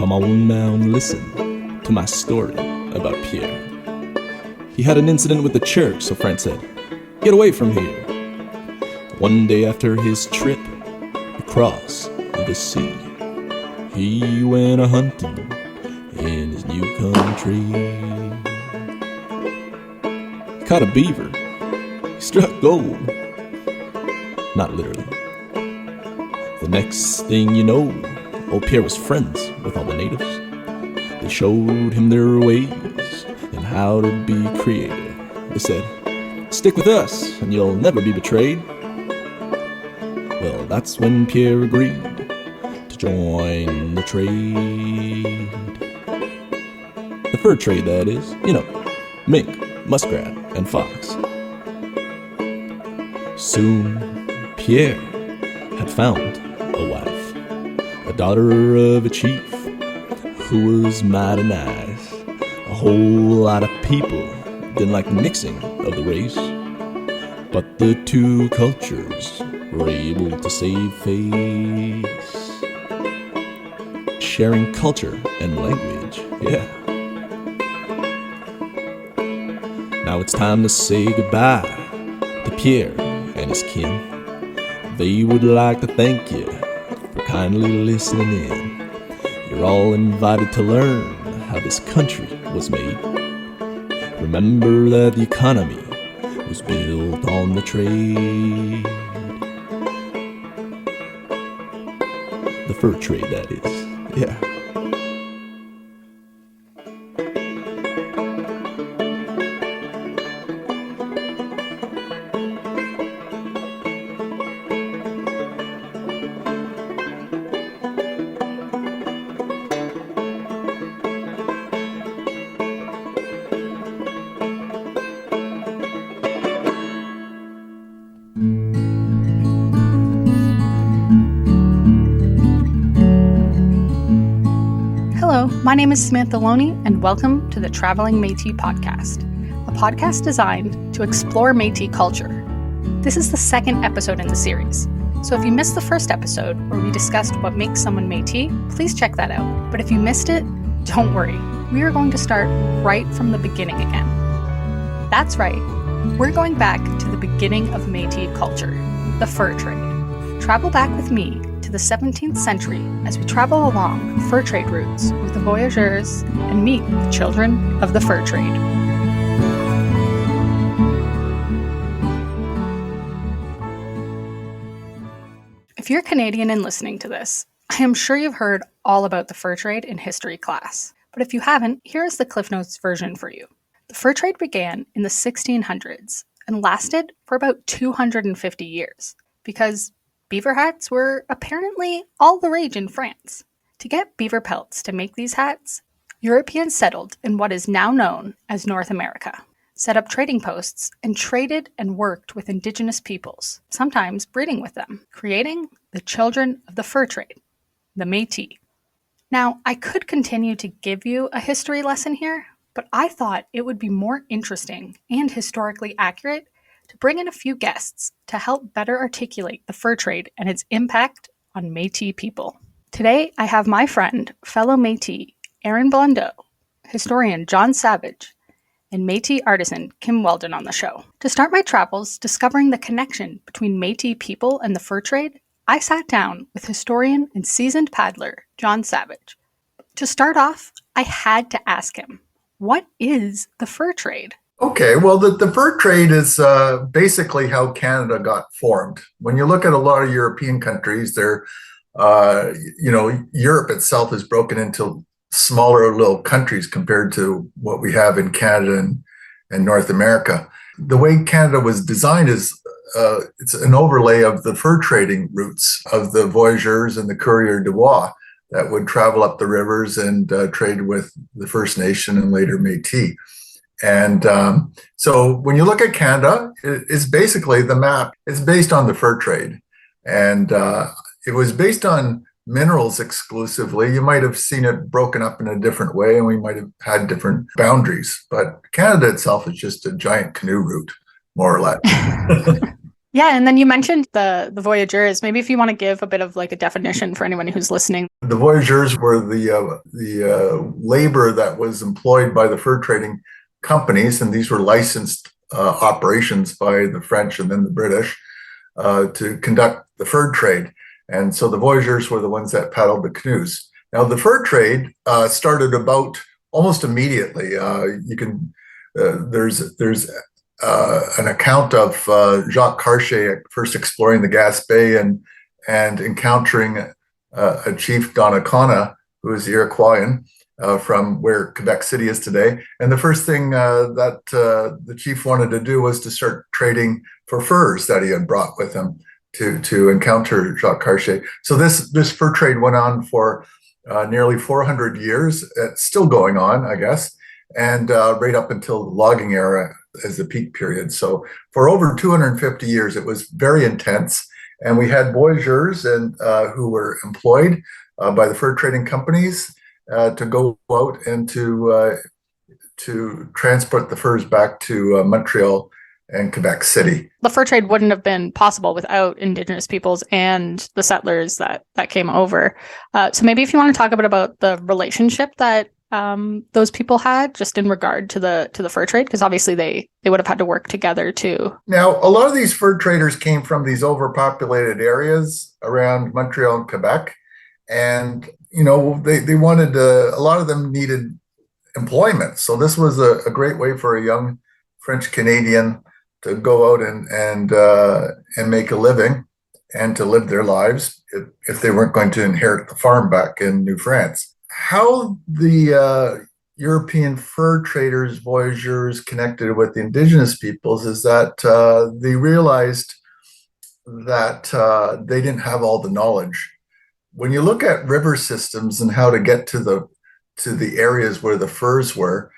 Come on now and listen to my story about Pierre. He had an incident with the church, so Frank said, "Get away from here." One day after his trip across the sea, he went a-hunting in his new country. He caught a beaver. He struck gold. Not literally. The next thing you know, old Pierre was friends with all the natives. They showed him their ways and how to be creative. They said, "Stick with us and you'll never be betrayed." Well, that's when Pierre agreed to join the trade. The fur trade, that is. You know, mink, muskrat, and fox. Soon, Pierre had found a wife, a daughter of a chief who was mighty nice. A whole lot of people didn't like the mixing of the race, but the two cultures were able to save face. Sharing culture and language, yeah. Now it's time to say goodbye to Pierre and his kin. They would like to thank you for kindly listening in. You're all invited to learn how this country was made. Remember that the economy was built on the trade. The fur trade, that is. Yeah. My name is Samantha Loney, and welcome to the Traveling Métis podcast, a podcast designed to explore Métis culture. This is the second episode in the series, so if you missed the first episode where we discussed what makes someone Métis, please check that out. But if you missed it, don't worry, we are going to start right from the beginning again. That's right, we're going back to the beginning of Métis culture, the fur trade. Travel back with me to the 17th century as we travel along fur trade routes with the voyageurs and meet the children of the fur trade. If you're Canadian and listening to this, I am sure you've heard all about the fur trade in history class. But if you haven't, here is the Cliff Notes version for you. The fur trade began in the 1600s and lasted for about 250 years because beaver hats were apparently all the rage in France. To get beaver pelts to make these hats, Europeans settled in what is now known as North America, set up trading posts, and traded and worked with indigenous peoples, sometimes breeding with them, creating the children of the fur trade, the Métis. Now, I could continue to give you a history lesson here, but I thought it would be more interesting and historically accurate to bring in a few guests to help better articulate the fur trade and its impact on Métis people. Today, I have my friend, fellow Métis, Erin Blondeau, historian John Savage, and Métis artisan Kim Weldon on the show. To start my travels discovering the connection between Métis people and the fur trade, I sat down with historian and seasoned paddler John Savage. To start off, I had to ask him, what is the fur trade? Okay, well, the fur trade is basically how Canada got formed. When you look at a lot of European countries, Europe itself is broken into smaller little countries compared to what we have in Canada and North America. The way Canada was designed is it's an overlay of the fur trading routes of the voyageurs and the coureurs de bois that would travel up the rivers and trade with the First Nation and later Métis. And so when you look at Canada, it's basically the map. It's based on the fur trade. And it was based on minerals exclusively. You might have seen it broken up in a different way, and we might have had different boundaries. But Canada itself is just a giant canoe route, more or less. Yeah, and then you mentioned the voyageurs. Maybe if you want to give a bit of like a definition for anyone who's listening. The voyageurs were the labor that was employed by the fur trading companies, and these were licensed operations by the French and then the British to conduct the fur trade. And so the voyageurs were the ones that paddled the canoes. Now, the fur trade started about almost immediately. There's an account of Jacques Cartier first exploring the Gaspé and encountering a chief Donnacona, who is the Iroquoian from where Quebec City is today. And the first thing that the chief wanted to do was to start trading for furs that he had brought with him to encounter Jacques Cartier. So this fur trade went on for nearly 400 years. It's still going on, I guess, and right up until the logging era as the peak period. So for over 250 years, it was very intense. And we had voyageurs and who were employed by the fur trading companies to go out and to transport the furs back to Montreal and Quebec City. The fur trade wouldn't have been possible without Indigenous peoples and the settlers that came over. So maybe if you want to talk a bit about the relationship that those people had just in regard to the fur trade, because obviously they would have had to work together too. Now, a lot of these fur traders came from these overpopulated areas around Montreal and Quebec. And, they wanted a lot of them needed employment. So this was a great way for a young French Canadian to go out and make a living and to live their lives if they weren't going to inherit the farm back in New France. How the European fur traders, voyageurs connected with the Indigenous peoples is that they realized that they didn't have all the knowledge. When you look at river systems and how to get to the areas where the furs were,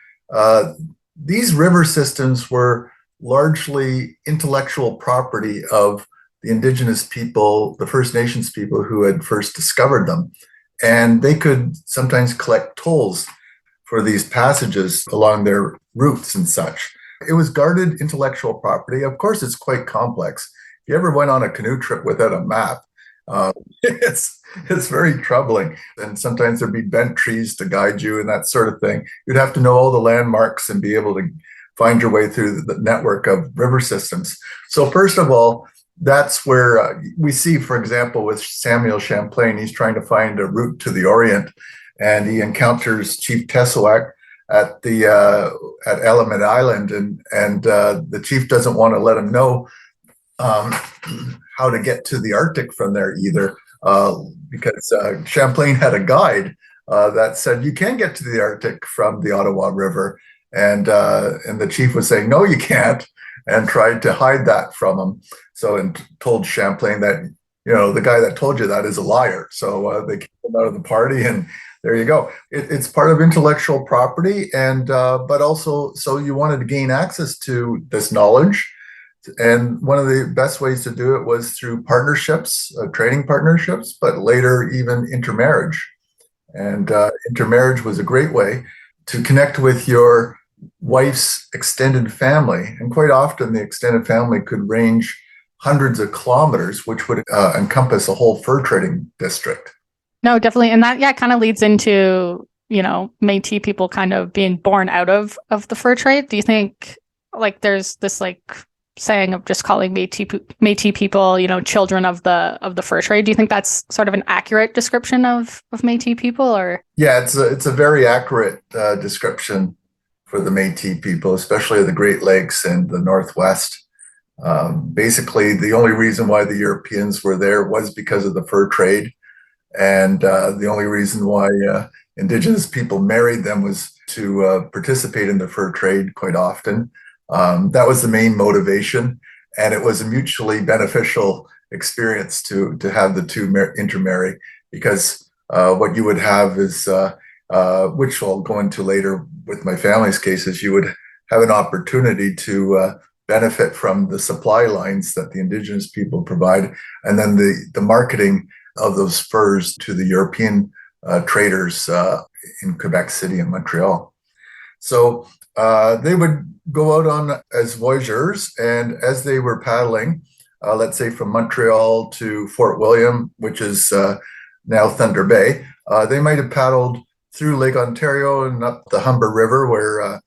these river systems were largely intellectual property of the Indigenous people, the First Nations people who had first discovered them. And they could sometimes collect tolls for these passages along their routes and such. It was guarded intellectual property. Of course, it's quite complex. If you ever went on a canoe trip without a map, it's very troubling. And sometimes there'd be bent trees to guide you and that sort of thing. You'd have to know all the landmarks and be able to find your way through the network of river systems. So first of all, that's where we see, for example, with Samuel Champlain, he's trying to find a route to the Orient, and he encounters Chief Tessouac at Element Island, and the chief doesn't want to let him know how to get to the Arctic from there either, because Champlain had a guide that said you can get to the Arctic from the Ottawa River, and the chief was saying no, you can't, and tried to hide that from him. So, and told Champlain that, the guy that told you that is a liar. So they kicked him out of the party, and there you go. It's part of intellectual property, and but also, so you wanted to gain access to this knowledge. And one of the best ways to do it was through partnerships, trading partnerships, but later even intermarriage. And intermarriage was a great way to connect with your wife's extended family. And quite often the extended family could range hundreds of kilometers, which would encompass a whole fur trading district. No, definitely. And that, kind of leads into, Métis people kind of being born out of the fur trade. Do you think there's this saying of just calling Métis people, children of the fur trade? Do you think that's sort of an accurate description of Métis people, or? Yeah, it's a very accurate description for the Métis people, especially the Great Lakes and the Northwest. Basically, the only reason why the Europeans were there was because of the fur trade. And the only reason why Indigenous people married them was to participate in the fur trade quite often. That was the main motivation. And it was a mutually beneficial experience to have the two intermarry, because what you would have is, which I'll go into later with my family's cases, you would have an opportunity to benefit from the supply lines that the Indigenous people provide, and then the marketing of those furs to the European traders in Quebec City and Montreal. So they would go out on as voyageurs, and as they were paddling, let's say from Montreal to Fort William, which is now Thunder Bay. They might have paddled through Lake Ontario and up the Humber River where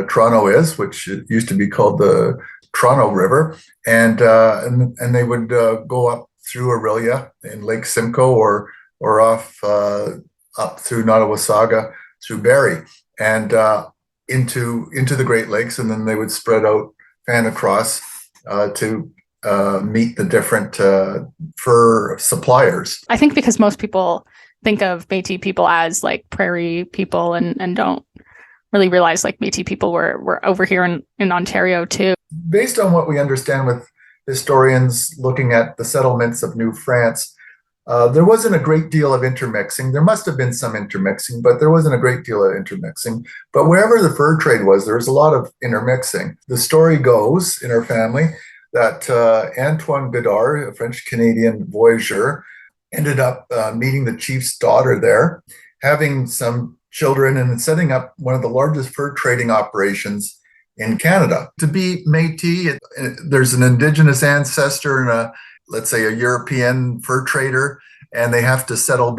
Toronto is, which used to be called the Toronto River, and they would go up through Orillia in Lake Simcoe or off up through Nottawasaga through Barrie and into the Great Lakes, and then they would spread out fan across to meet the different fur suppliers. I think because most people think of Métis people as like prairie people and don't really realize like Métis people were over here in Ontario too. Based on what we understand with historians looking at the settlements of New France, there wasn't a great deal of intermixing. There must have been some intermixing, but there wasn't a great deal of intermixing. But wherever the fur trade was, there was a lot of intermixing. The story goes in our family that Antoine Gaudaur, a French-Canadian voyageur, ended up meeting the chief's daughter there, having some children, and setting up one of the largest fur trading operations in Canada. To be Métis, there's an Indigenous ancestor and let's say a European fur trader, and they have to settle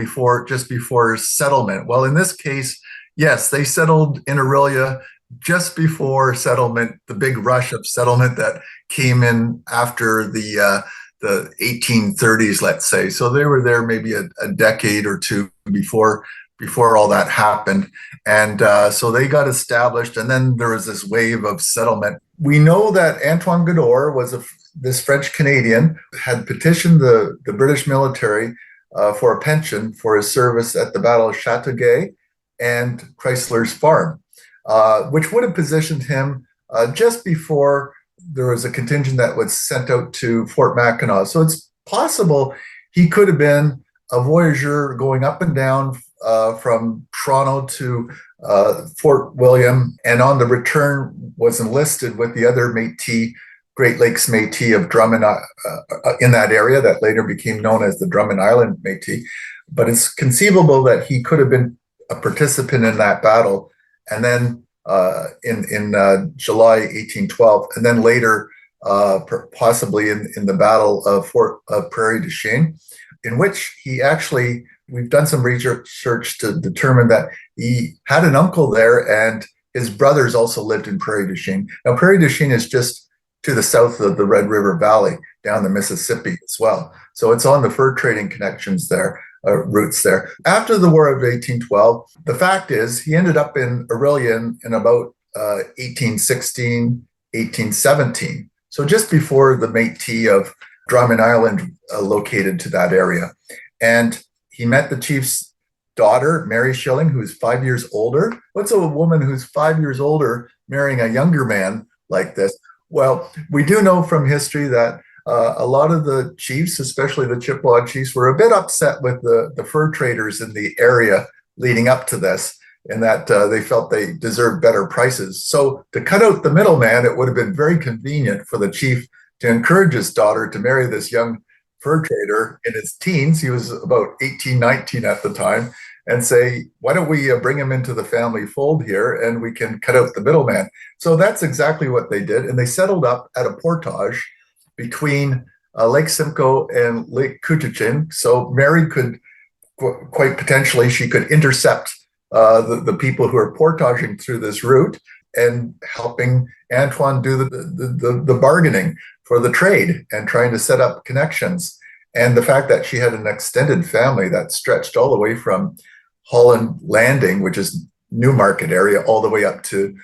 just before settlement. Well, in this case, yes, they settled in Orillia just before settlement, the big rush of settlement that came in after the 1830s, let's say. So they were there maybe a decade or two before all that happened. And so they got established, and then there was this wave of settlement. We know that Antoine Gaudaur was this French Canadian, had petitioned the British military for a pension for his service at the Battle of Chateauguay and Chrysler's Farm, which would have positioned him just before there was a contingent that was sent out to Fort Mackinac. So it's possible he could have been a voyageur going up and down from Toronto to Fort William, and on the return was enlisted with the other Métis, Great Lakes Metis of Drummond in that area that later became known as the Drummond Island Métis. But it's conceivable that he could have been a participant in that battle, and then in July 1812, and then later possibly in the Battle of Prairie du Chien, in which he actually, we've done some research to determine that he had an uncle there, and his brothers also lived in Prairie du Chien. Now, Prairie du Chien is just to the south of the Red River Valley, down the Mississippi as well. So it's on the fur trading connections there, routes there. After the War of 1812, the fact is he ended up in Orillia in about 1816, 1817. So just before the Métis of Drummond Island located to that area. And he met the chief's daughter, Mary Schilling, who's 5 years older. What's a woman who's 5 years older marrying a younger man like this? Well, we do know from history that a lot of the chiefs, especially the Chippewa chiefs, were a bit upset with the fur traders in the area leading up to this, in that they felt they deserved better prices. So to cut out the middleman, it would have been very convenient for the chief to encourage his daughter to marry this young fur trader in his teens. He was about 18, 19 at the time, and say, why don't we bring him into the family fold here, and we can cut out the middleman. So that's exactly what they did. And they settled up at a portage between Lake Simcoe and Lake Couchiching. So Mary could, quite potentially, she could intercept the people who are portaging through this route and helping Antoine do the bargaining for the trade and trying to set up connections. And the fact that she had an extended family that stretched all the way from Holland Landing, which is Newmarket area, all the way up to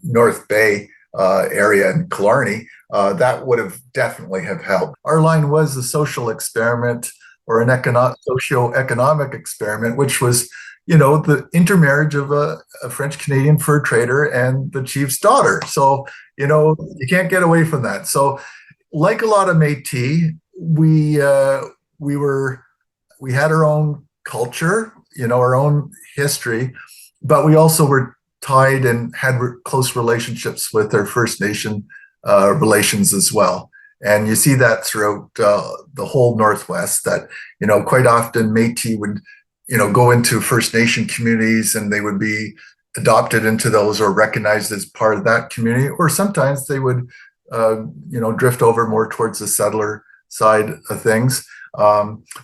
North Bay area in Killarney, that would have definitely have helped. Our line was a social experiment, or an socio-economic experiment, which was, the intermarriage of a French-Canadian fur trader and the chief's daughter. So, you can't get away from that. So, like a lot of Métis, we had our own culture, our own history, but we also were tied and had close relationships with our First Nation relations as well. And you see that throughout the whole Northwest, that, quite often Métis would, go into First Nation communities, and they would be adopted into those or recognized as part of that community, or sometimes they would drift over more towards the settler side of things,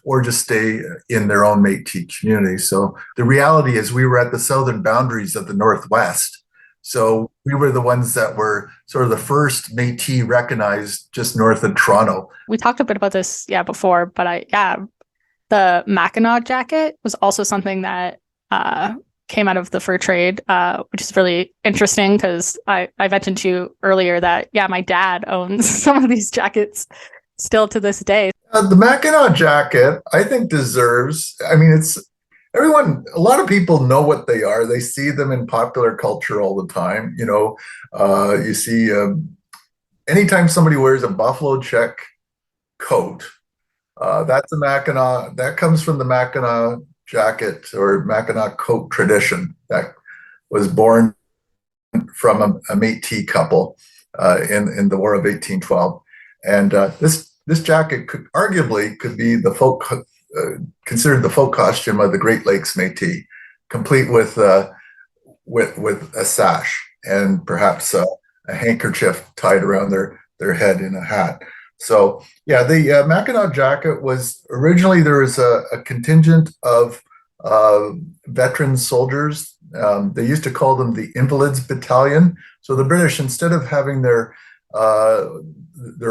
or just stay in their own Métis community. So the reality is we were at the southern boundaries of the Northwest. So we were the ones that were sort of the first Métis recognized just north of Toronto. We talked a bit about this, before, but the Mackinac jacket was also something that came out of the fur trade, which is really interesting because I mentioned to you earlier that, my dad owns some of these jackets still to this day. The Mackinac jacket, I think, deserves, a lot of people know what they are. They see them in popular culture all the time. You see, anytime somebody wears a buffalo check coat, that's a Mackinac. That comes from the Mackinac jacket or Mackinac coat tradition that was born from a Métis couple in the War of 1812. And this jacket could be the considered the folk costume of the Great Lakes Metis, complete with a sash and perhaps a handkerchief tied around their head in a hat. So the Mackinac jacket was originally, there was a contingent of veteran soldiers. They used to call them the Invalids Battalion. So the British, instead of having their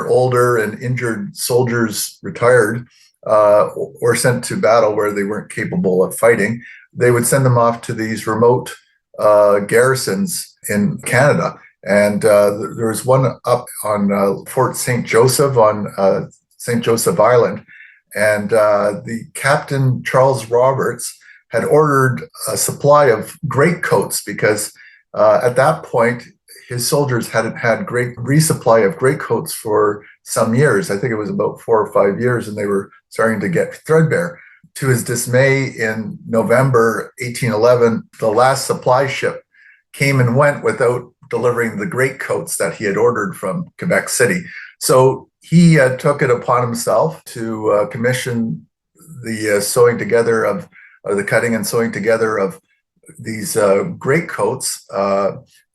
older and injured soldiers retired or sent to battle where they weren't capable of fighting, they would send them off to these remote garrisons in Canada. And there was one up on Fort St. Joseph on St. Joseph Island. And the Captain Charles Roberts had ordered a supply of greatcoats because at that point, his soldiers hadn't had great resupply of greatcoats for some years. I think it was about 4 or 5 years, and they were starting to get threadbare. To his dismay, in November 1811, the last supply ship came and went without delivering the greatcoats that he had ordered from Quebec City. So he took it upon himself to commission the sewing together of, or the cutting and sewing together of these greatcoats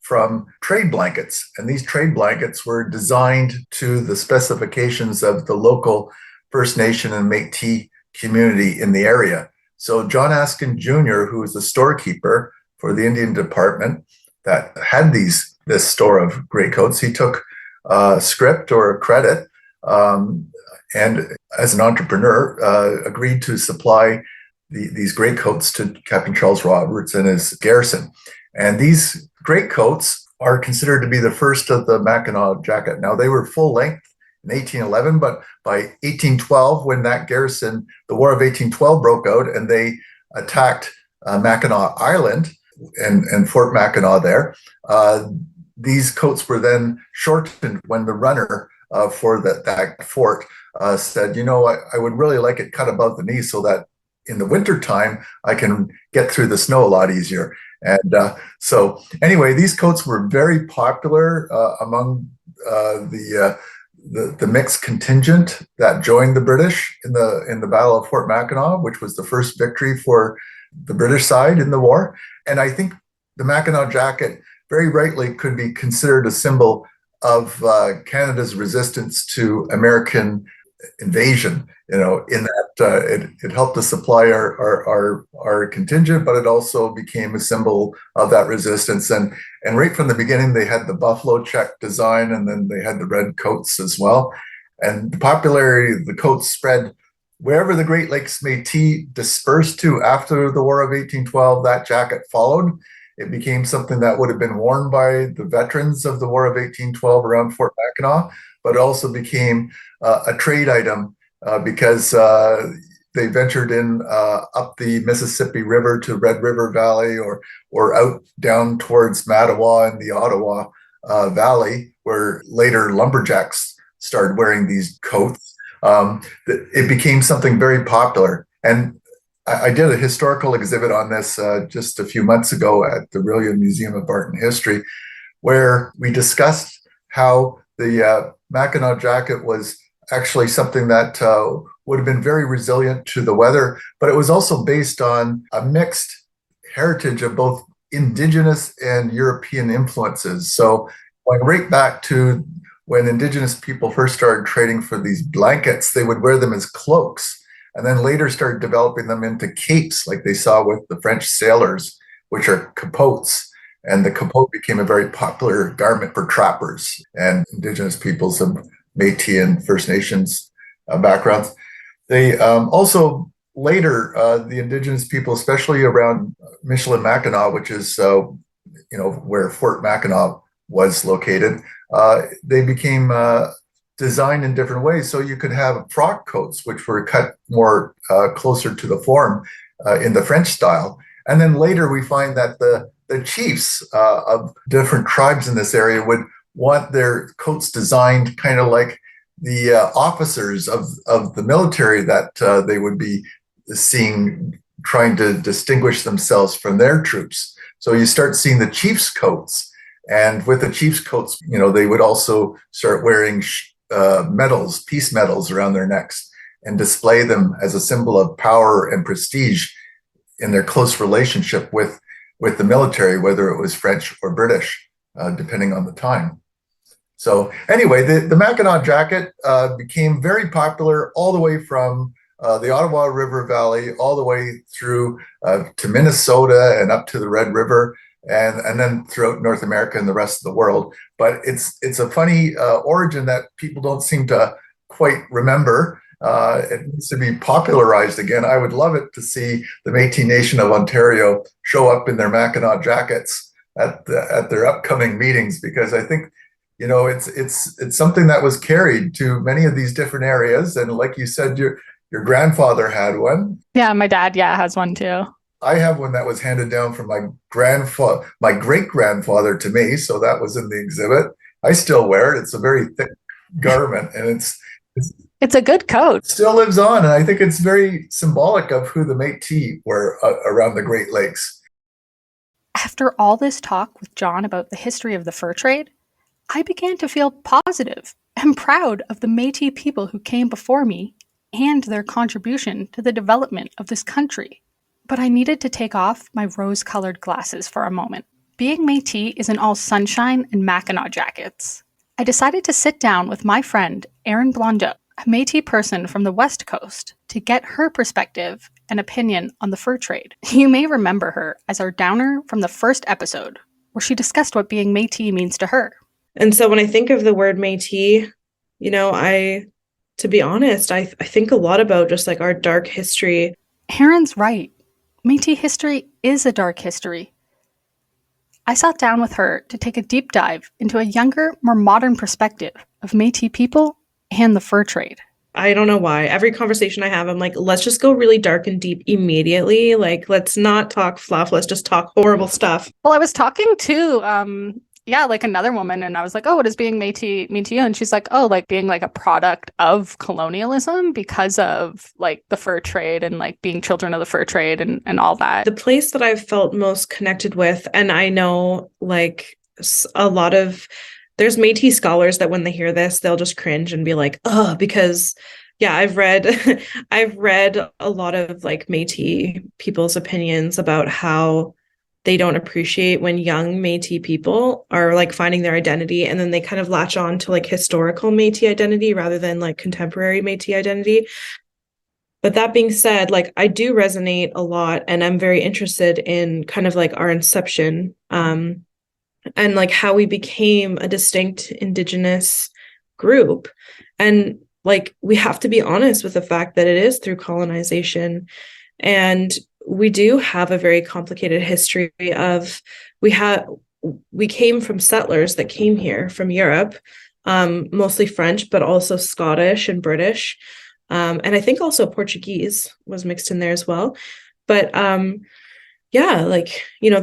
from trade blankets. And these trade blankets were designed to the specifications of the local First Nation and Métis community in the area. So John Askin Jr., who was the storekeeper for the Indian Department that had this store of greatcoats, he took script or credit and as an entrepreneur agreed to supply these greatcoats to Captain Charles Roberts and his garrison. And these greatcoats are considered to be the first of the Mackinac jacket. Now, they were full length in 1811, but by 1812, when that garrison, the War of 1812 broke out and they attacked Mackinac Island and Fort Mackinac there, these coats were then shortened when the runner for that fort said, I would really like it cut above the knee so that in the wintertime, I can get through the snow a lot easier. And so anyway, these coats were very popular among the mixed contingent that joined the British in the Battle of Fort Mackinac, which was the first victory for the British side in the war. And I think the Mackinac jacket very rightly could be considered a symbol of Canada's resistance to American invasion, in that it helped to supply our contingent, but it also became a symbol of that resistance. And right from the beginning, they had the buffalo check design, and then they had the red coats as well. And the popularity of the coats spread wherever the Great Lakes Métis dispersed to after the War of 1812. That jacket followed. It became something that would have been worn by the veterans of the War of 1812 around Fort Mackinac, but also became a trade item because they ventured in up the Mississippi River to Red River Valley or out down towards Mattawa and the Ottawa Valley, where later lumberjacks started wearing these coats. It became something very popular. And I did a historical exhibit on this just a few months ago at the Rillion Museum of Art and History, where we discussed how the Mackinac jacket was actually something that would have been very resilient to the weather, but it was also based on a mixed heritage of both Indigenous and European influences. So going right back to when Indigenous people first started trading for these blankets, they would wear them as cloaks, and then later started developing them into capes, like they saw with the French sailors, which are capotes. And the capote became a very popular garment for trappers and Indigenous peoples of Métis and First Nations backgrounds. They also later, the Indigenous people, especially around Michilimackinac, which is where Fort Mackinac was located, they became designed in different ways. So you could have frock coats, which were cut more closer to the form in the French style. And then later we find that the chiefs of different tribes in this area would want their coats designed kind of like the officers of the military that they would be seeing trying to distinguish themselves from their troops. So you start seeing the chiefs' coats. And with the chiefs' coats, they would also start wearing medals, peace medals around their necks and display them as a symbol of power and prestige in their close relationship with the military, whether it was French or British, depending on the time. So anyway, the Mackinac jacket became very popular all the way from the Ottawa River Valley, all the way through to Minnesota and up to the Red River, and then throughout North America and the rest of the world. But it's a funny origin that people don't seem to quite remember. It needs to be popularized again. I would love it to see the Métis Nation of Ontario show up in their Mackinac jackets at their upcoming meetings, because I think it's something that was carried to many of these different areas. And like you said, your grandfather had one. Yeah, my dad, has one too. I have one that was handed down from my great grandfather to me, so that was in the exhibit. I still wear it. It's a very thick garment, and it's a good coat. Still lives on, and I think it's very symbolic of who the Métis were around the Great Lakes. After all this talk with John about the history of the fur trade, I began to feel positive and proud of the Métis people who came before me and their contribution to the development of this country. But I needed to take off my rose-colored glasses for a moment. Being Métis isn't all sunshine and Mackinac jackets. I decided to sit down with my friend Erin Blondeau, a Métis person from the West Coast, to get her perspective and opinion on the fur trade. You may remember her as our downer from the first episode, where she discussed what being Métis means to her. And so when I think of the word Métis, to be honest, I think a lot about just like our dark history. Erin's right. Métis history is a dark history. I sat down with her to take a deep dive into a younger, more modern perspective of Métis people and the fur trade. I don't know why. Every conversation I have, I'm like, let's just go really dark and deep immediately. Like, let's not talk fluff. Let's just talk horrible stuff. Well, I was talking to another woman, and I was like, oh, what does being Métis mean to you? And she's like, oh, like being like a product of colonialism because of like the fur trade and like being children of the fur trade and all that. The place that I've felt most connected with, and I know like a lot of, there's Métis scholars that when they hear this, they'll just cringe and be like, oh, because I've read a lot of like Métis people's opinions about how they don't appreciate when young Métis people are like finding their identity, and then they kind of latch on to like historical Métis identity rather than like contemporary Métis identity. But that being said, like I do resonate a lot, and I'm very interested in kind of like our inception, and like how we became a distinct Indigenous group. And like we have to be honest with the fact that it is through colonization. And we do have a very complicated history of we came from settlers that came here from Europe, mostly French, but also Scottish and British. And I think also Portuguese was mixed in there as well. But the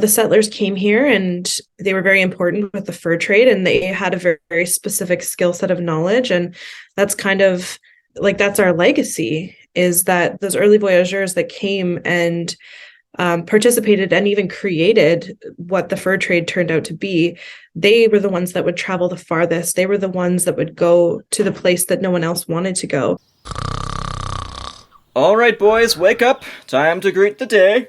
settlers came here and they were very important with the fur trade, and they had a very, very specific skill set of knowledge. And that's kind of like, that's our legacy, is that those early voyageurs that came and participated and even created what the fur trade turned out to be, they were the ones that would travel the farthest. They were the ones that would go to the place that no one else wanted to go. All right, boys, wake up. Time to greet the day.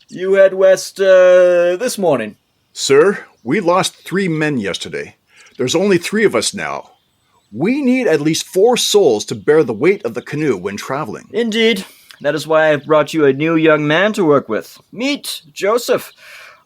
You head west this morning. Sir, we lost 3 men yesterday. There's only 3 of us now. We need at least 4 souls to bear the weight of the canoe when traveling. Indeed. That is why I've brought you a new young man to work with. Meet Joseph.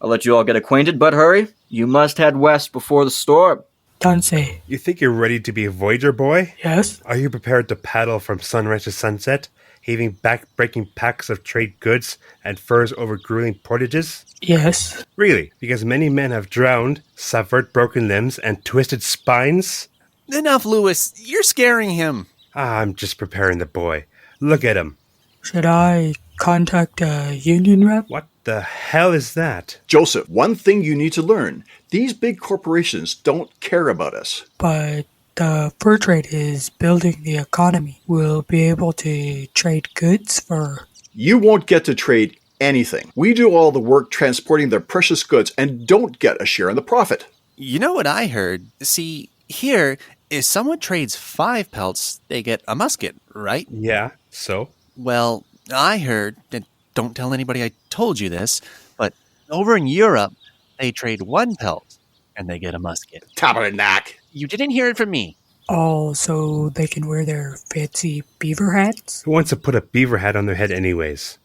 I'll let you all get acquainted, but hurry. You must head west before the storm. Danse. You think you're ready to be a voyager, boy? Yes? Are you prepared to paddle from sunrise to sunset, heaving back-breaking packs of trade goods and furs over grueling portages? Yes. Really? Because many men have drowned, suffered broken limbs, and twisted spines? Enough, Lewis. You're scaring him. I'm just preparing the boy. Look at him. Should I contact a union rep? What the hell is that? Joseph, one thing you need to learn. These big corporations don't care about us. But the fur trade is building the economy. We'll be able to trade goods for... You won't get to trade anything. We do all the work transporting their precious goods and don't get a share in the profit. You know what I heard? See, here, if someone trades 5 pelts, they get a musket, right? Yeah, so? Well, I heard, and don't tell anybody I told you this, but over in Europe, they trade 1 pelt and they get a musket. Tabernacle. You didn't hear it from me. Oh, so they can wear their fancy beaver hats? Who wants to put a beaver hat on their head anyways?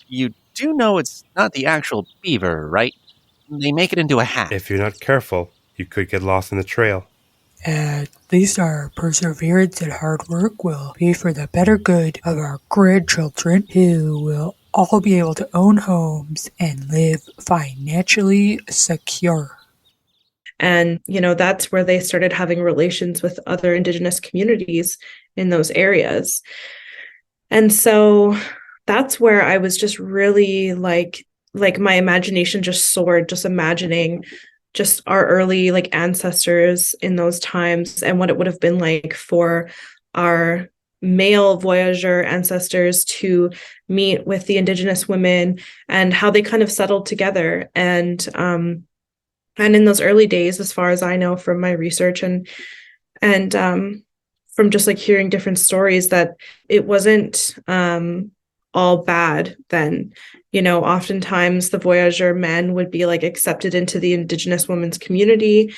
You do know it's not the actual beaver, right? They make it into a hat. If you're not careful, you could get lost in the trail. At least our perseverance and hard work will be for the better good of our grandchildren, who will all be able to own homes and live financially secure. And, that's where they started having relations with other Indigenous communities in those areas. And so that's where I was just really like my imagination just soared, just imagining just our early ancestors in those times and what it would have been like for our male voyager ancestors to meet with the Indigenous women and how they kind of settled together. And in those early days, as far as I know from my research and from just hearing different stories, that it wasn't all bad then. Oftentimes the voyager men would be accepted into the Indigenous women's community,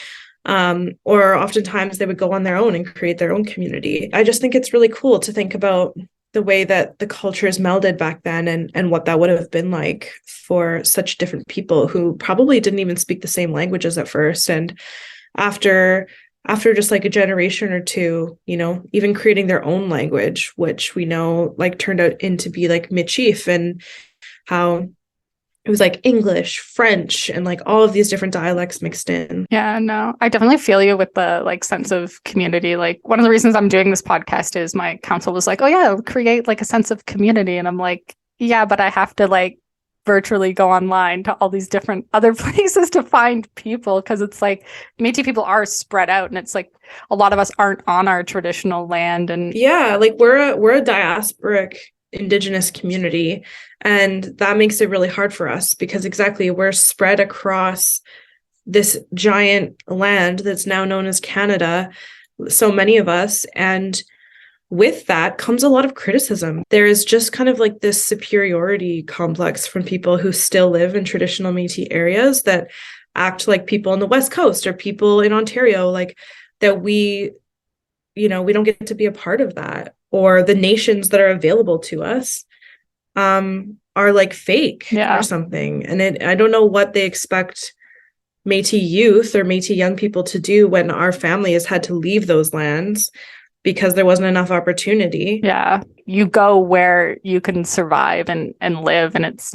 or oftentimes they would go on their own and create their own community. I just think it's really cool to think about the way that the cultures melded back then and what that would have been like for such different people who probably didn't even speak the same languages at first. And after just a generation or two, even creating their own language, which we know turned out into be Michif, and how it was English, French, and all of these different dialects mixed in. Yeah, no, I definitely feel you with the sense of community. One of the reasons I'm doing this podcast is my council was oh yeah, create a sense of community. And I'm yeah, but I have to virtually go online to all these different other places to find people, because it's Métis people are spread out, and it's a lot of us aren't on our traditional land. And yeah, we're a diasporic Indigenous community, and that makes it really hard for us because exactly we're spread across this giant land that's now known as Canada, so many of us, and with that comes a lot of criticism. There is just kind of this superiority complex from people who still live in traditional Métis areas that act like people on the West Coast or people in Ontario, that we don't get to be a part of that, or the nations that are available to us are fake or something. And I don't know what they expect Métis youth or Métis young people to do when our family has had to leave those lands because there wasn't enough opportunity. Yeah, you go where you can survive and live, and it's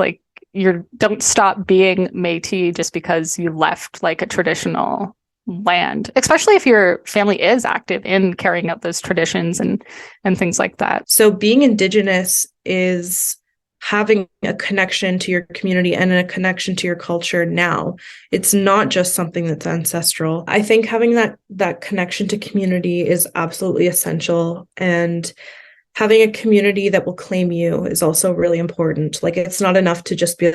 you don't stop being Métis just because you left a traditional land, especially if your family is active in carrying out those traditions and things like that. So being Indigenous is having a connection to your community and a connection to your culture now. It's not just something that's ancestral. I think having that connection to community is absolutely essential, and having a community that will claim you is also really important. It's not enough to just be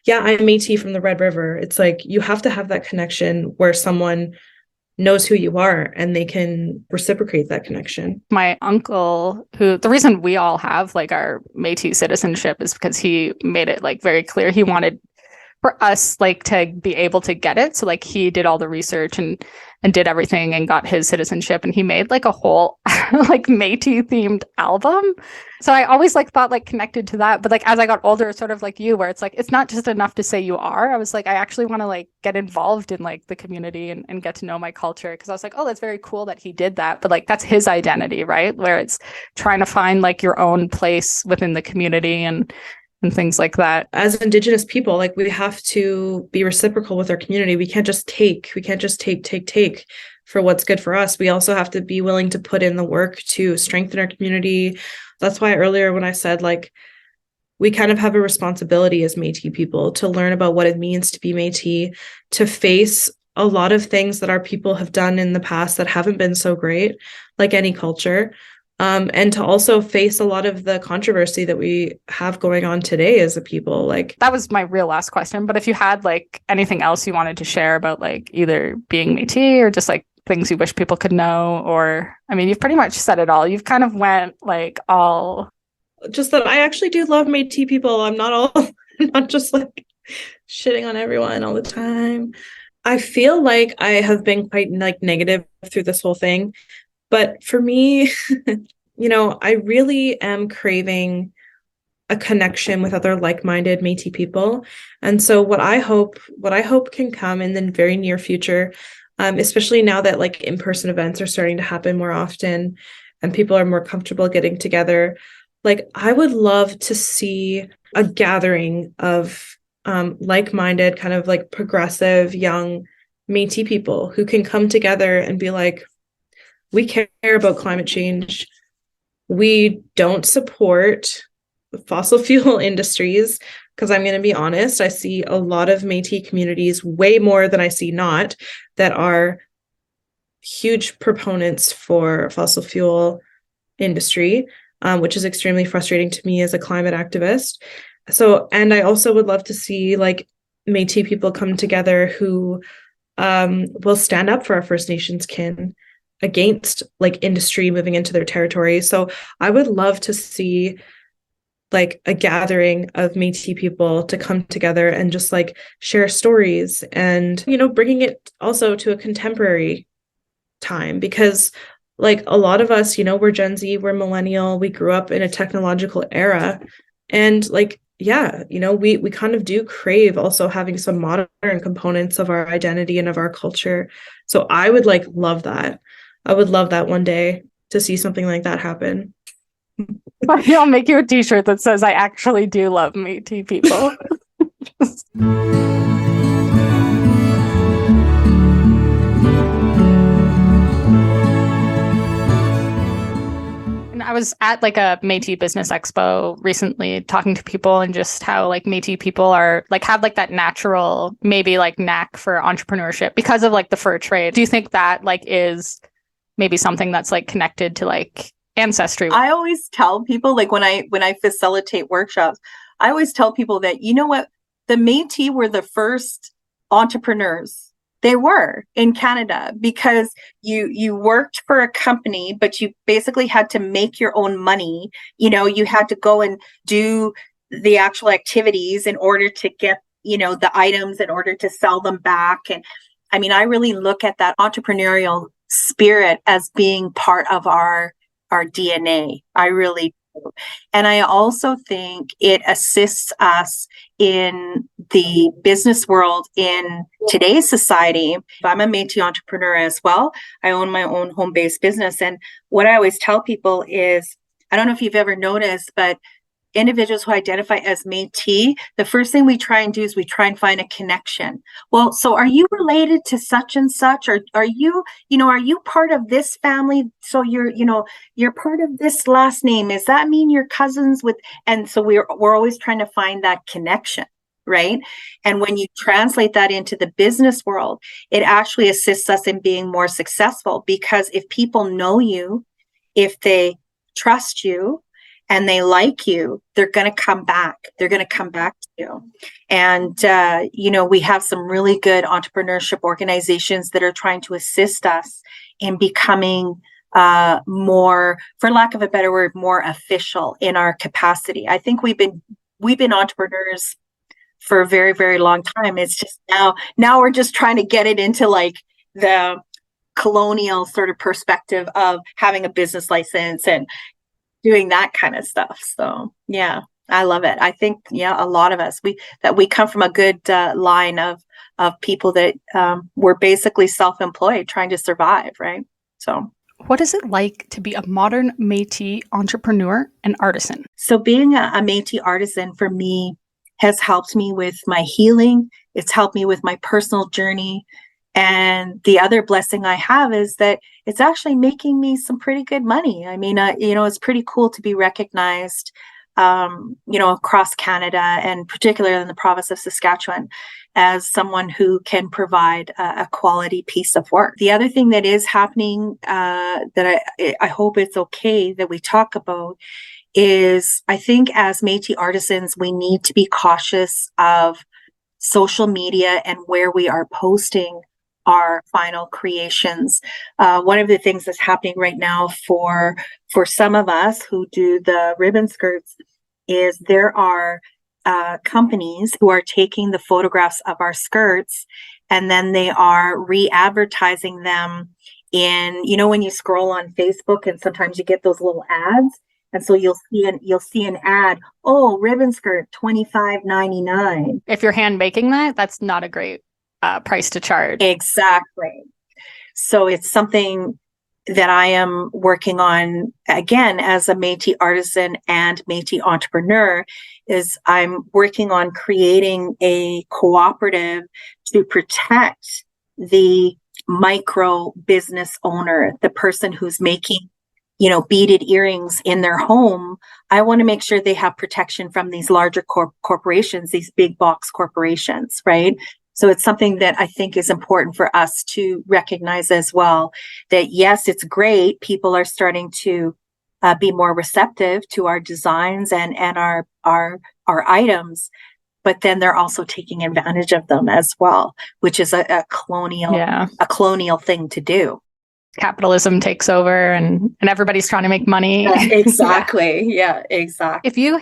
yeah, I'm Métis from the Red River. It's you have to have that connection where someone knows who you are and they can reciprocate that connection. My uncle, the reason we all have our Métis citizenship is because he made it very clear he wanted for us like to be able to get it. So like he did all the research and did everything and got his citizenship, and he made like a whole like Métis themed album. So I always like thought like connected to that. But like as I got older, sort of like you, where it's like it's not just enough to say you are. I was like, I actually want to like get involved in like the community and get to know my culture. Cause I was like, oh, that's very cool that he did that. But like that's his identity, right? Where it's trying to find like your own place within the community and things like that. As Indigenous people, like we have to be reciprocal with our community. We can't just take for what's good for us. We also have to be willing to put in the work to strengthen our community. That's why earlier when I said like we kind of have a responsibility as Métis people to learn about what it means to be Métis, to face a lot of things that our people have done in the past that haven't been so great, like any culture. And to also face a lot of the controversy that we have going on today as a people. Like that was my real last question. But if you had like anything else you wanted to share about like either being Métis or just like things you wish people could know, or I mean, you've pretty much said it all. You've kind of went like all. Just that I actually do love Métis people. I'm not just like shitting on everyone all the time. I feel like I have been quite like negative through this whole thing. But for me, you know, I really am craving a connection with other like-minded Métis people. And so what I hope can come in the very near future, especially now that like in-person events are starting to happen more often and people are more comfortable getting together, like I would love to see a gathering of like-minded, kind of like progressive young Métis people who can come together and be like, we care about climate change. We don't support fossil fuel industries, because I'm going to be honest, I see a lot of Métis communities, way more than I see not, that are huge proponents for fossil fuel industry, which is extremely frustrating to me as a climate activist. So, and I also would love to see like Métis people come together who will stand up for our First Nations kin against like industry moving into their territory. So I would love to see like a gathering of Métis people to come together and just like share stories and, you know, bringing it also to a contemporary time, because like a lot of us, you know, we're Gen Z, we're millennial, we grew up in a technological era, and like, yeah, you know, we kind of do crave also having some modern components of our identity and of our culture. So I would like love that. I would love that one day to see something like that happen. I'll make you a t-shirt that says I actually do love Métis people. And I was at like a Métis business expo recently talking to people, and just how like Métis people are like have like that natural maybe like knack for entrepreneurship because of like the fur trade. Do you think that like is maybe something that's like connected to like ancestry? I always tell people, like when I facilitate workshops, I always tell people that, you know what, the Métis were the first entrepreneurs. They were in Canada, because you worked for a company, but you basically had to make your own money. You know, you had to go and do the actual activities in order to get, you know, the items in order to sell them back. And I mean, I really look at that entrepreneurial spirit as being part of our DNA. I really do. And I also think it assists us in the business world in today's society. I'm a Métis entrepreneur as well. I own my own home-based business. And what I always tell people is, I don't know if you've ever noticed, but individuals who identify as Métis, the first thing we try and do is we try and find a connection. Well, so are you related to such and such? Or are you part of this family? So you're part of this last name. Does that mean you're cousins with? And so we're always trying to find that connection, right? And when you translate that into the business world, it actually assists us in being more successful, because if people know you, if they trust you, and they like you, they're going to come back. They're going to come back to you. And, we have some really good entrepreneurship organizations that are trying to assist us in becoming more, for lack of a better word, more official in our capacity. I think we've been entrepreneurs for a very, very long time. It's just now we're just trying to get it into like the colonial sort of perspective of having a business license and doing that kind of stuff. So yeah, I love it. I think, a lot of us, we come from a good line of people that were basically self-employed trying to survive, right? So what is it like to be a modern Métis entrepreneur and artisan? So being a Métis artisan for me has helped me with my healing. It's helped me with my personal journey. And the other blessing I have is that it's actually making me some pretty good money. I mean, it's pretty cool to be recognized, across Canada and particularly in the province of Saskatchewan as someone who can provide a quality piece of work. The other thing that is happening that I hope it's okay that we talk about is I think as Métis artisans, we need to be cautious of social media and where we are posting our final creations. One of the things that's happening right now for some of us who do the ribbon skirts is there are companies who are taking the photographs of our skirts and then they are re-advertising them in, when you scroll on Facebook and sometimes you get those little ads. And so you'll see an ad, ribbon skirt, $25.99. If you're hand making that's not a great price to charge. Exactly. So it's something that I am working on, again, as a Métis artisan and Métis entrepreneur, is I'm working on creating a cooperative to protect the micro business owner, the person who's making beaded earrings in their home. I want to make sure they have protection from these larger corporations, these big box corporations, right? So it's something that I think is important for us to recognize as well, that yes, it's great. People are starting to be more receptive to our designs and our items, but then they're also taking advantage of them as well, which is a colonial thing to do. Capitalism takes over and everybody's trying to make money. Exactly. Yeah, exactly. If you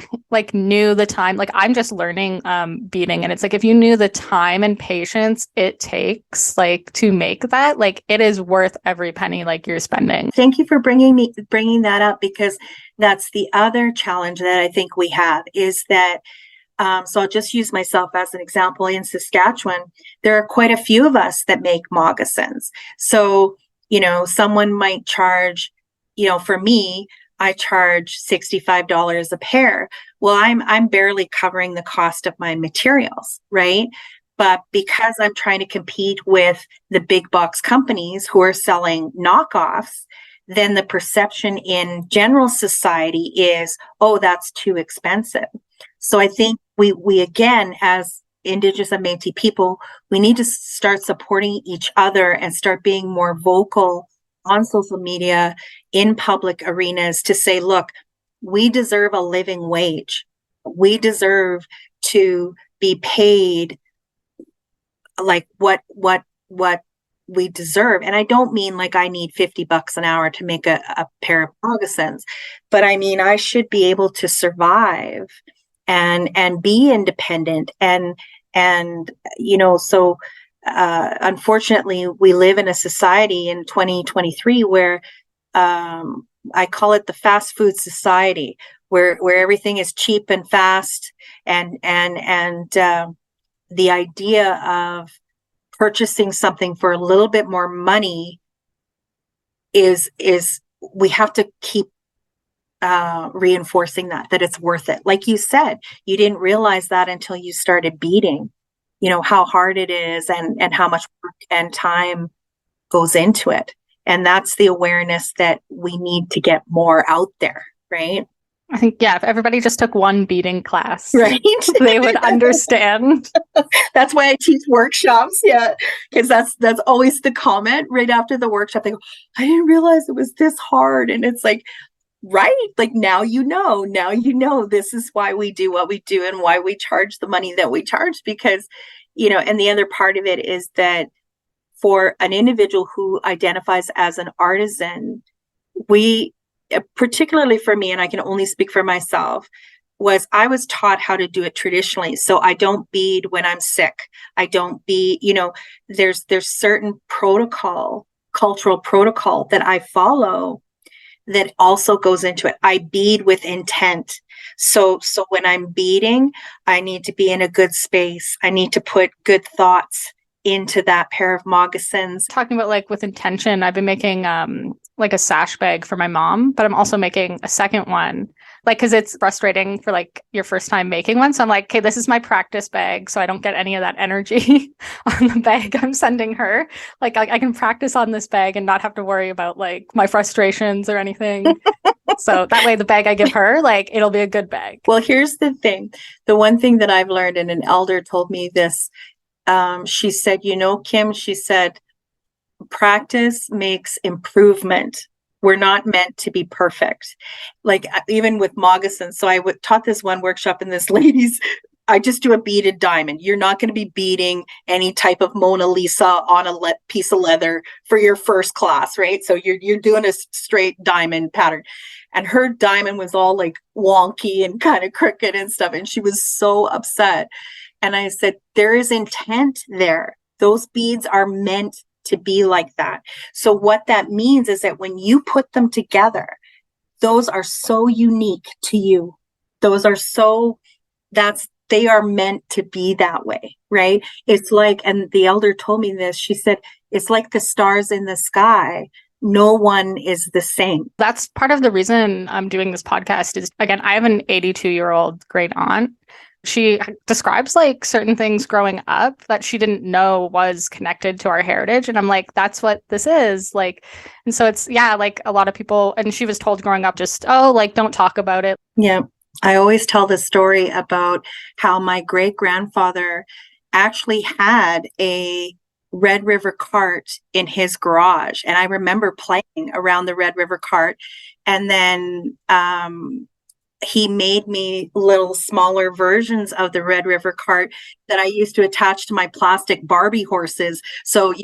knew the time, I'm just learning beading, and it's if you knew the time and patience it takes to make that, it is worth every penny you're spending. Thank you for bringing that up, because that's the other challenge that I think we have is that so I'll just use myself as an example. In Saskatchewan, there are quite a few of us that make moccasins. So someone might charge, for me, I charge $65 a pair. Well, I'm barely covering the cost of my materials, right? But because I'm trying to compete with the big box companies who are selling knockoffs, then the perception in general society is, that's too expensive. So I think we again, as Indigenous and Métis people, we need to start supporting each other and start being more vocal on social media, in public arenas, to say, look, we deserve a living wage. We deserve to be paid what we deserve. And I don't mean I need $50 an hour to make a pair of moccasins, but I mean, I should be able to survive and be independent and so unfortunately we live in a society in 2023 where I call it the fast food society, where everything is cheap and fast, and the idea of purchasing something for a little bit more money is we have to keep reinforcing that it's worth it. Like you said, you didn't realize that until you started beading, how hard it is and how much work and time goes into it. And that's the awareness that we need to get more out there, right? I think, if everybody just took one beading class, right, they would understand. That's why I teach workshops, because that's always the comment right after the workshop. They go, I didn't realize it was this hard. And it's right, now this is why we do what we do and why we charge the money that we charge, because and the other part of it is that for an individual who identifies as an artisan, we, particularly for me, and I can only speak for myself, was I was taught how to do it traditionally. So I don't bead when I'm sick. I don't bead, there's certain cultural protocol that I follow that also goes into it. I bead with intent. So when I'm beading, I need to be in a good space. I need to put good thoughts into that pair of moccasins. Talking about like with intention, I've been making like a sash bag for my mom, but I'm also making a second one. Like, because it's frustrating for like your first time making one. So I'm like, okay, this is my practice bag. So I don't get any of that energy on the bag I'm sending her. Like I can practice on this bag and not have to worry about like my frustrations or anything. So that way the bag I give her, like it'll be a good bag. Well, here's the thing. The one thing that I've learned, and an elder told me this, she said, Kim, she said, practice makes improvement. We're not meant to be perfect. Like even with moccasins. So I taught this one workshop in this lady's, I just do a beaded diamond. You're not going to be beading any type of Mona Lisa on a piece of leather for your first class, right? So you're doing a straight diamond pattern. And her diamond was all like wonky and kind of crooked and stuff. And she was so upset. And I said, there is intent there. Those beads are meant to be like that. So what that means is that when you put them together, those are so unique to you. They are meant to be that way, right? It's like, and the elder told me this, she said, it's like the stars in the sky. No one is the same. That's part of the reason I'm doing this podcast is, again, I have an 82-year-old great aunt. She describes like certain things growing up that she didn't know was connected to our heritage. And I'm like, that's what this is. Like, and so it's, yeah, like a lot of people, and she was told growing up just, oh, like, don't talk about it. Yeah. I always tell the story about how my great grandfather actually had a Red River cart in his garage. And I remember playing around the Red River cart. And then, he made me little smaller versions of the Red River cart that I used to attach to my plastic Barbie horses. So,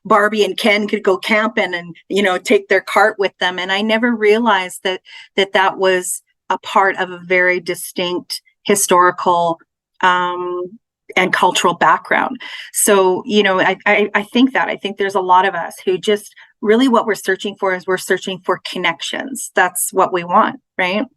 Barbie and Ken could go camping and, take their cart with them. And I never realized that was a part of a very distinct historical and cultural background. So, I think there's a lot of us who just really what we're searching for is we're searching for connections. That's what we want, right?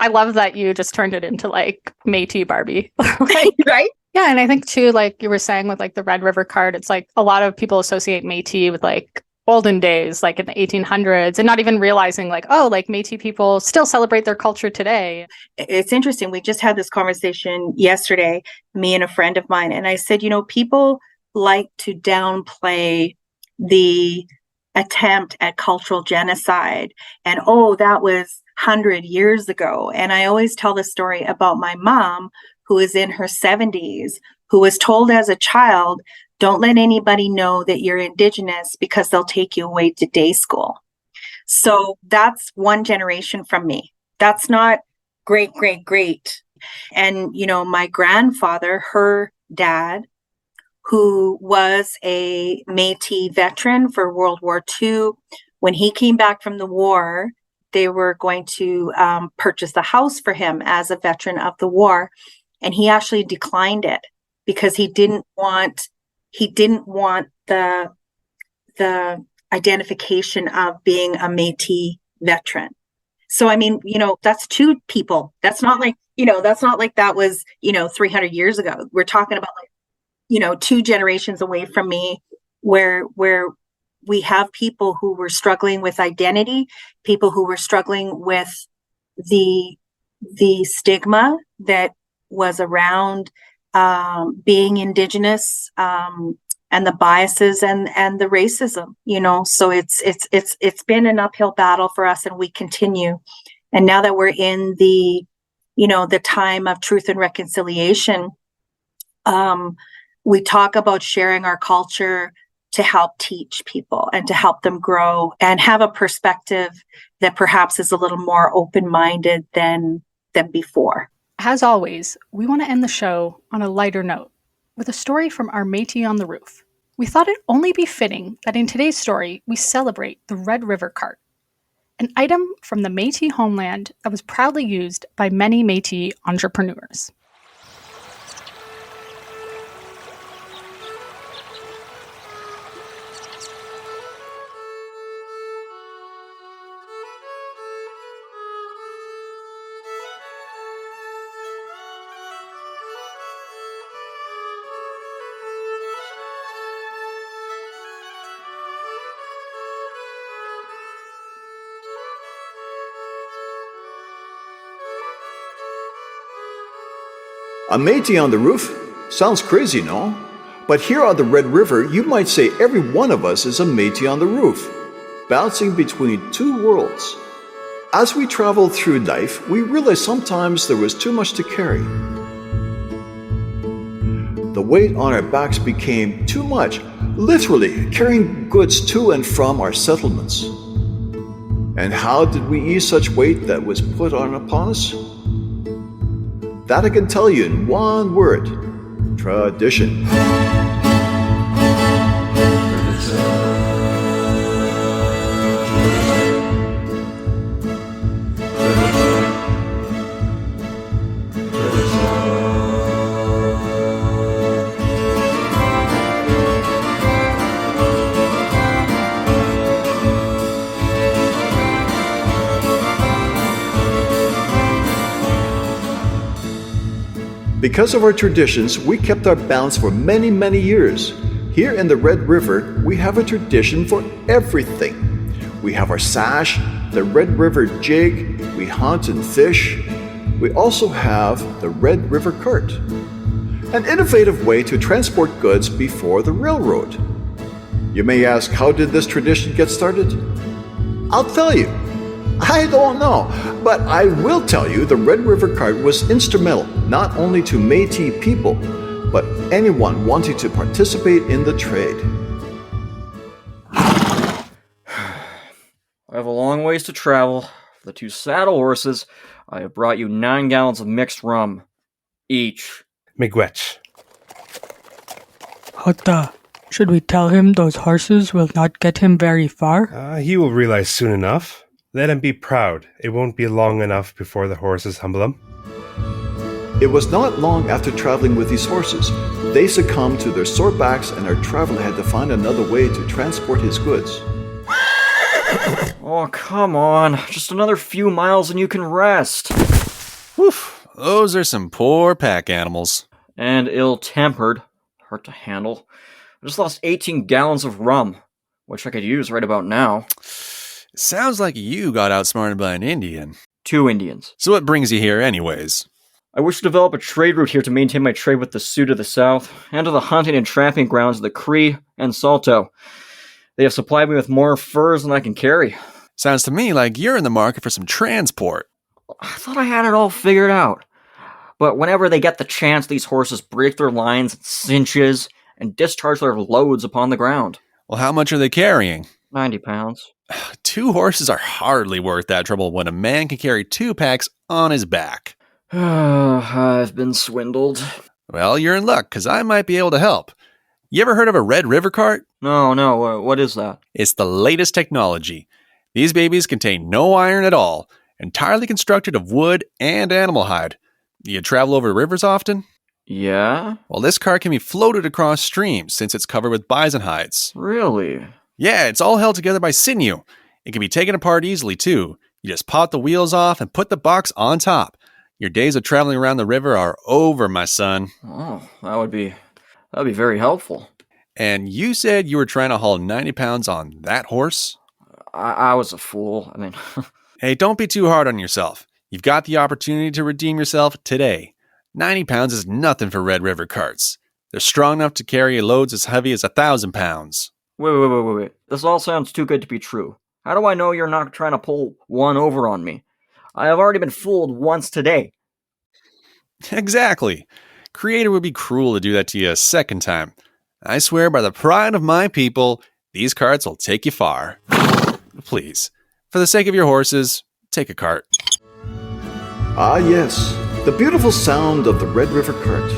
I love that you just turned it into like Métis Barbie. Right? Yeah. And I think too, like you were saying with like the Red River card, it's like a lot of people associate Métis with like olden days, like in the 1800s, and not even realizing like, oh, like Métis people still celebrate their culture today. It's interesting. We just had this conversation yesterday, me and a friend of mine, and I said, people like to downplay the attempt at cultural genocide and, oh, that was 100 years ago. And I always tell the story about my mom, who is in her 70s, who was told as a child, don't let anybody know that you're Indigenous because they'll take you away to day school. So that's one generation from me. That's not great. And, my grandfather, her dad, who was a Métis veteran for World War II, when he came back from the war, they were going to purchase a house for him as a veteran of the war. And he actually declined it because he didn't want the identification of being a Métis veteran. So, I mean, that's two people. That's not like that was, 300 years ago. We're talking about like, 2 generations away from me where we have people who were struggling with identity, people who were struggling with the stigma that was around being Indigenous, and the biases and the racism, so it's been an uphill battle for us, and we continue. And now that we're in the time of truth and reconciliation, we talk about sharing our culture to help teach people and to help them grow and have a perspective that perhaps is a little more open-minded than before. As always, we want to end the show on a lighter note with a story from our Métis on the Roof. We thought it only be fitting that in today's story, we celebrate the Red River cart. an item from the Métis homeland that was proudly used by many Métis entrepreneurs. A Métis on the roof? Sounds crazy, no? But here on the Red River, you might say every one of us is a Métis on the roof, bouncing between two worlds. As we travel through life, we realize sometimes there was too much to carry. The weight on our backs became too much, literally carrying goods to and from our settlements. And how did we ease such weight that was put on upon us? That I can tell you in one word: tradition. Because of our traditions, we kept our balance for many, many years. Here in the Red River, we have a tradition for everything. We have our sash, the Red River jig, we hunt and fish. We also have the Red River cart, an innovative way to transport goods before the railroad. You may ask, how did this tradition get started? I'll tell you. I don't know, but I will tell you the Red River cart was instrumental not only to Métis people, but anyone wanting to participate in the trade. I have a long ways to travel. For the 2 saddle horses, I have brought you 9 gallons of mixed rum, each. Miigwech. Hota, should we tell him those horses will not get him very far? He will realize soon enough. Let him be proud. It won't be long enough before the horses humble him. It was not long after traveling with these horses. They succumbed to their sore backs and our traveler had to find another way to transport his goods. Oh, come on. Just another few miles and you can rest. Whew, those are some poor pack animals. And ill-tempered. Hard to handle. I just lost 18 gallons of rum, which I could use right about now. Sounds like you got outsmarted by an Indian. 2 Indians. So what brings you here anyways? I wish to develop a trade route here to maintain my trade with the Sioux to the south, and to the hunting and trapping grounds of the Cree and Saulteaux. They have supplied me with more furs than I can carry. Sounds to me like you're in the market for some transport. I thought I had it all figured out. But whenever they get the chance, these horses break their lines and cinches and discharge their loads upon the ground. Well, how much are they carrying? 90 pounds. 2 horses are hardly worth that trouble when a man can carry 2 packs on his back. I've been swindled. Well, you're in luck, because I might be able to help. You ever heard of a Red River cart? No, what is that? It's the latest technology. These babies contain no iron at all, entirely constructed of wood and animal hide. You travel over rivers often? Yeah? Well, this cart can be floated across streams since it's covered with bison hides. Really? Yeah, it's all held together by sinew. It can be taken apart easily, too. You just pop the wheels off and put the box on top. Your days of traveling around the river are over, my son. Oh, that'd be very helpful. And you said you were trying to haul 90 pounds on that horse? I was a fool. I mean... Hey, don't be too hard on yourself. You've got the opportunity to redeem yourself today. 90 pounds is nothing for Red River carts. They're strong enough to carry loads as heavy as 1,000 pounds. Wait. This all sounds too good to be true. How do I know you're not trying to pull one over on me? I have already been fooled once today. Exactly. Creator would be cruel to do that to you a second time. I swear by the pride of my people, these carts will take you far. Please, for the sake of your horses, take a cart. Ah yes, the beautiful sound of the Red River cart.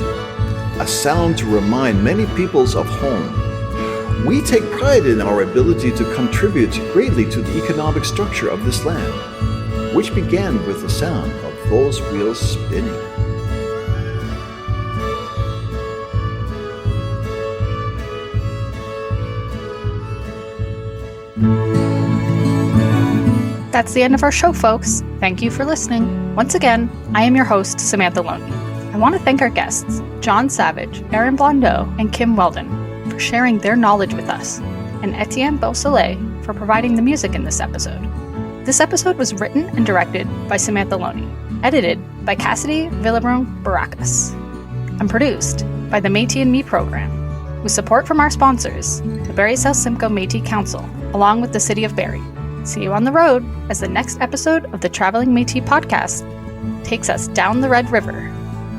A sound to remind many peoples of home. We take pride in our ability to contribute greatly to the economic structure of this land, which began with the sound of those wheels spinning. That's the end of our show, folks. Thank you for listening. Once again, I am your host, Samantha Loney. I want to thank our guests, John Savage, Erin Blondeau, and Kim Weldon, for sharing their knowledge with us, and Etienne Beausoleil for providing the music in this episode. This episode was written and directed by Samantha Loney, edited by Cassidy Villebrun Baracus, and produced by the Métis and Me program, with support from our sponsors, the Barrie South Simcoe Métis Council, along with the City of Barrie. See you on the road as the next episode of the Traveling Métis podcast takes us down the Red River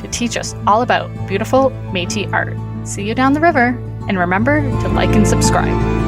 to teach us all about beautiful Métis art. See you down the river, and remember to like and subscribe.